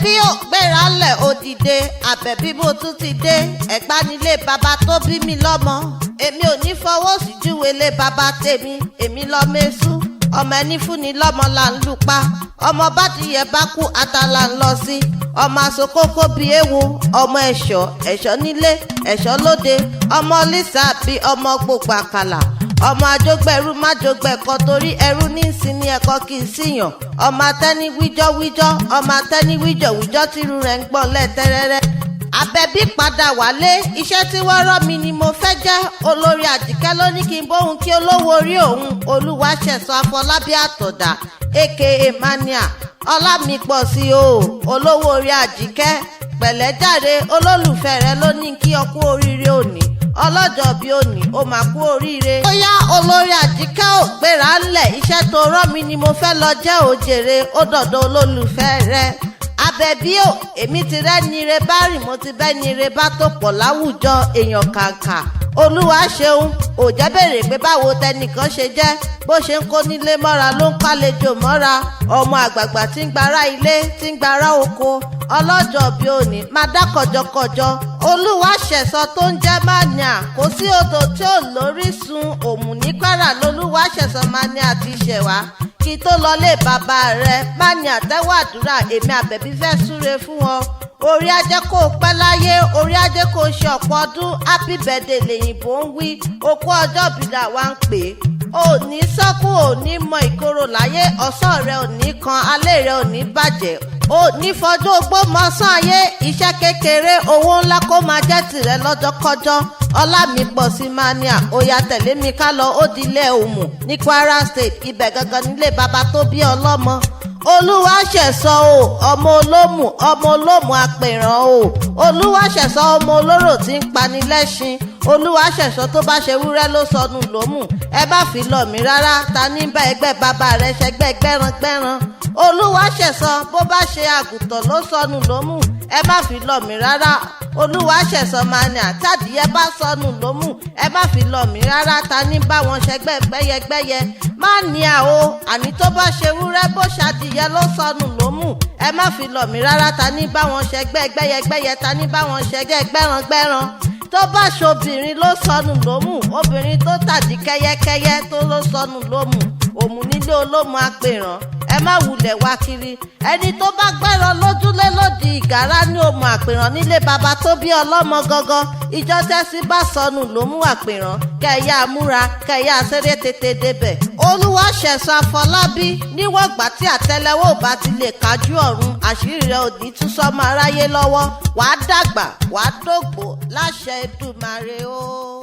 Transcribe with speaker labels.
Speaker 1: Àbẹ̀bí ò gbéra lẹ̀ ó dìde, Àbẹ̀bí mo tún ti dé, Ẹ̀gbá nílé bàbá tó bí mi lọ́mọ. Èmi ò ní fọwọ́ sí júwèlé bàbá tèmi, èmi lọ́mọ èṣù. Ọmọ ẹni fún ni lọ́mọ là ń lù pa, ọmọ bá ti yẹ bá kú ata là ń lọ sí. Ọmọ àsokókó bíi ewu, ọmọ ẹ̀ṣọ́ nílé ẹ̀ṣọ́ lóde, ọmọ lísà bíi ọmọ gbogbo àkàlà. Ọmọ àjọgbẹ̀rú májọgbẹ̀kọ torí ẹrú ní ìsinmi ẹ̀kọ́ kì í síyàn. Ọmọ atẹ́ni wíjọ́wíjọ́, ọmọ atẹ́ni wíjọ́wíjọ́ tírú rẹ̀ ń gbọ́n lẹ́tẹ́rẹ́rẹ́. Àbẹ̀bí padà wálé, iṣẹ́ tí wọ́n rán mi ni mo fẹ́ jẹ́. Olórí Àjíkẹ́ ló ní kí n bóhun kí olówó orí òun Olúwaṣẹ̀san Afọlábí Àtọ̀dá aka Mania Ọlámipọ̀sí o olówó orí Àjíkẹ́ pẹ̀lẹ́jàre olólùfẹ́ rẹ ló ní kí ọ kú oríire òní ọlọ́jọ́ bí òní ó máa kú oríire. Ó yá olórí Àjíkẹ́ ò gbéra ńlẹ̀, iṣẹ́ tó rán mi ni mo fẹ́ lọ jẹ́ òjèrè ó dọ̀dọ̀ olólùfẹ́ rẹ. Àbẹ̀bí ò èmi ti rẹ́ni ire bá rìn, mo ti bẹ́ni ire bá tó pọ̀ láwùjọ èèyàn kàǹkà. Olúwa ṣeun ò jẹ́ bèrè pé báwo tẹnìkan ṣe jẹ́, bó ṣe ń kó nílé mọ́ra ló ń pálejò mọ́ra. Ọmọ àgbààgbà tí ń gbára ilé tí ń gbára oko, ọlọ́jọ́ bí òní máa dá kọjọkọjọ. Olúwaṣẹ̀san tó ń jẹ́ Mania, kò sí odò tí ò lórísun, òmù ní Kwara lolúwaṣẹ̀san Mania ti ṣẹ̀wá. Kí tó lọlé bàbá rẹ̀ Mania tẹ́wọ́ àdúrà, èmi Àbẹ̀bí fẹ́ súre fún wọn. Orí ajé kò pẹ́ láyé, orí ajé kò ṣe ọ̀pọ̀ ọdún, happy birthday lèyìnbó ń wí, okú ọjọ́ ìbílà wa ń pè é. Ò ní sọ́kù, ò ní mọ ìkorò láyé, ọ̀sán rẹ̀ ò ní kan, alẹ́ rẹ̀ ò ní bàjẹ́. Ò ní fojú ogbó mọ́sán ayé, iṣẹ́ kékeré owó ńlá kó máa jẹ́ tìrẹ lọ́jọ́kọ́jọ́. Ọlámipọ̀sí Mania, ó yá tẹ̀lé mi ká lọ ó dilẹ̀ Òmù ní Kwara State, ibẹ̀ gangan nílé bàbá tó bí ọlọ́mọ. Olúwaṣẹ̀san o ọmọ olómù apẹ̀ràn o Olúwaṣẹ̀san ọmọ olóró tí ń pani lẹ́ṣin. Olúwaṣẹ̀san tó bá ṣe wúrẹ́ ló sọnù lómù, ẹ bá fi lọ̀ mí rárá, ta ní bá ẹgbẹ́ bàbá rẹ̀ ṣẹgbẹ́ gbẹ́rangbẹ́ran. Olúwaṣẹ̀san bó bá ṣe àgùntàn ló sọnù lómù, ẹ má fi lọ̀ mí rárá. Olúwaṣẹ̀san Mania tádìyẹ bá sọnù lómù, ẹ má fi lọ̀ mí rárá, ta ní bá wọn ṣẹgbẹ́ gbẹ́yẹgbẹ́yẹ. Mania o àní tó bá ṣe wúrẹ́ bó ṣàdìyẹ ló sọnù lómù, ẹ má fi lọ̀ mí rárá, ta ní bá wọn ṣẹgbẹ́ gbẹ́yẹgbẹ́yẹ, ta ní bá wọn ṣẹgbẹ́ gbẹ́rangbẹ́ran. Tó bá ṣobìnrin ló sọnù lómù, obìnrin tó tàdí kẹ́yẹ́kẹ́yẹ́ tó ló sọnù lómù, Òmù nílé olómù apẹ̀ràn. Ẹ má wulẹ̀ wá kiri, ẹni tó bá gbẹ́rọ lójúlé lòdì ìgárá ní Òmù apẹ̀ràn nílé bàbá tó bí ọlọ́mọ gangan. Ìjọ tẹ́sí bá sọnù lómù apẹ̀ràn, kẹ̀yà múra kẹ̀yà sẹ́rẹ́ tètè débẹ̀. Olúwaṣẹ̀san Afọlábí, níwọ̀n gbà tí àtẹ́lẹwọ́ bá ti lè kájú ọ̀run, àṣírí rẹ̀ ò ní tú sọ́mọ aráyé lọ́wọ́. Wàá dàgbà wàá dògbò láṣẹ Èdùmàrè o.